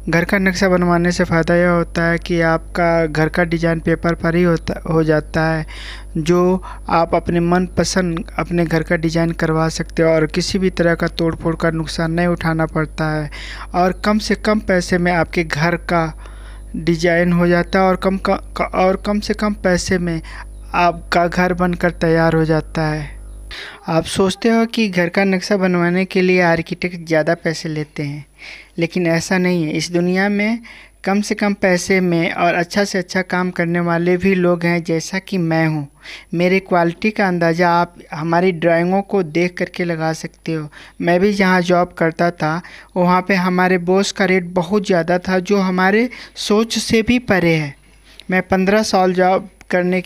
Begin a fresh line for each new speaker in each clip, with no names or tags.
घर का नक्शा बनवाने से फ़ायदा यह होता है कि आपका घर का डिज़ाइन पेपर पर ही हो जाता है, जो आप अपने मनपसंद अपने घर का डिज़ाइन करवा सकते हो और किसी भी तरह का तोड़ फोड़ का नुकसान नहीं उठाना पड़ता है और कम से कम पैसे में आपके घर का डिज़ाइन हो जाता है और कम से कम पैसे में आपका घर बनकर तैयार हो जाता है। आप सोचते हो कि घर का नक्शा बनवाने के लिए आर्किटेक्ट ज़्यादा पैसे लेते हैं, लेकिन ऐसा नहीं है। इस दुनिया में कम से कम पैसे में और अच्छा से अच्छा काम करने वाले भी लोग हैं, जैसा कि मैं हूँ। मेरे क्वालिटी का अंदाज़ा आप हमारी ड्राइंगों को देख करके लगा सकते हो। मैं भी जहाँ जॉब करता था वहाँ पे हमारे बॉस का रेट बहुत ज़्यादा था, जो हमारे सोच से भी परे है। मैं 15 साल जॉब करने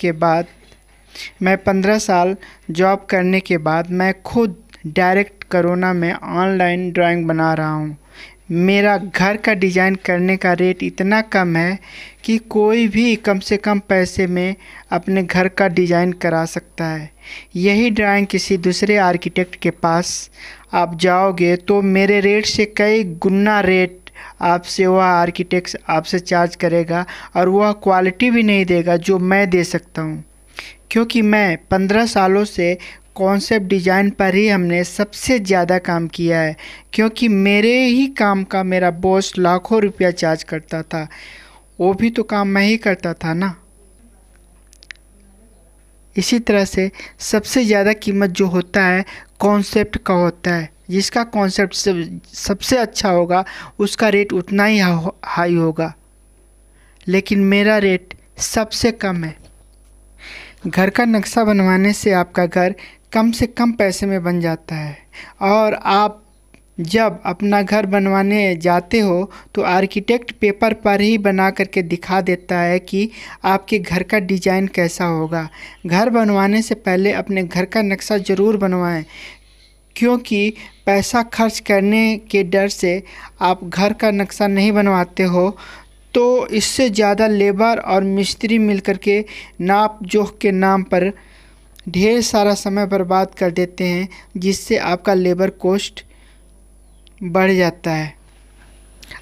के बाद मैं खुद डायरेक्ट कोरोना में ऑनलाइन ड्राइंग बना रहा हूँ। मेरा घर का डिज़ाइन करने का रेट इतना कम है कि कोई भी कम से कम पैसे में अपने घर का डिज़ाइन करा सकता है। यही ड्राइंग किसी दूसरे आर्किटेक्ट के पास आप जाओगे तो मेरे रेट से कई गुना रेट आपसे वह आर्किटेक्ट आपसे चार्ज करेगा और वह क्वालिटी भी नहीं देगा जो मैं दे सकता हूँ, क्योंकि मैं 15 सालों से कॉन्सेप्ट डिज़ाइन पर ही हमने सबसे ज़्यादा काम किया है। क्योंकि मेरे ही काम का मेरा बॉस लाखों रुपया चार्ज करता था, वो भी तो काम मैं ही करता था ना। इसी तरह से सबसे ज़्यादा कीमत जो होता है कॉन्सेप्ट का होता है। जिसका कॉन्सेप्ट सबसे अच्छा होगा उसका रेट उतना ही हाई होगा, लेकिन मेरा रेट सबसे कम है। घर का नक्शा बनवाने से आपका घर कम से कम पैसे में बन जाता है और आप जब अपना घर बनवाने जाते हो तो आर्किटेक्ट पेपर पर ही बना करके दिखा देता है कि आपके घर का डिज़ाइन कैसा होगा। घर बनवाने से पहले अपने घर का नक्शा ज़रूर बनवाएं, क्योंकि पैसा खर्च करने के डर से आप घर का नक्शा नहीं बनवाते हो तो इससे ज़्यादा लेबर और मिस्त्री मिलकर के नाप जोख के नाम पर ढेर सारा समय बर्बाद कर देते हैं, जिससे आपका लेबर कॉस्ट बढ़ जाता है।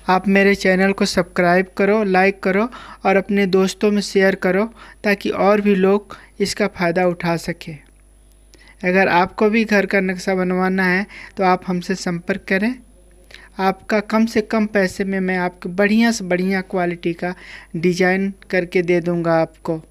आप मेरे चैनल को सब्सक्राइब करो, लाइक करो और अपने दोस्तों में शेयर करो ताकि और भी लोग इसका फ़ायदा उठा सकें। अगर आपको भी घर का नक्शा बनवाना है तो आप हमसे संपर्क करें। आपका कम से कम पैसे में मैं आपको बढ़िया से बढ़िया क्वालिटी का डिज़ाइन करके दे दूँगा आपको।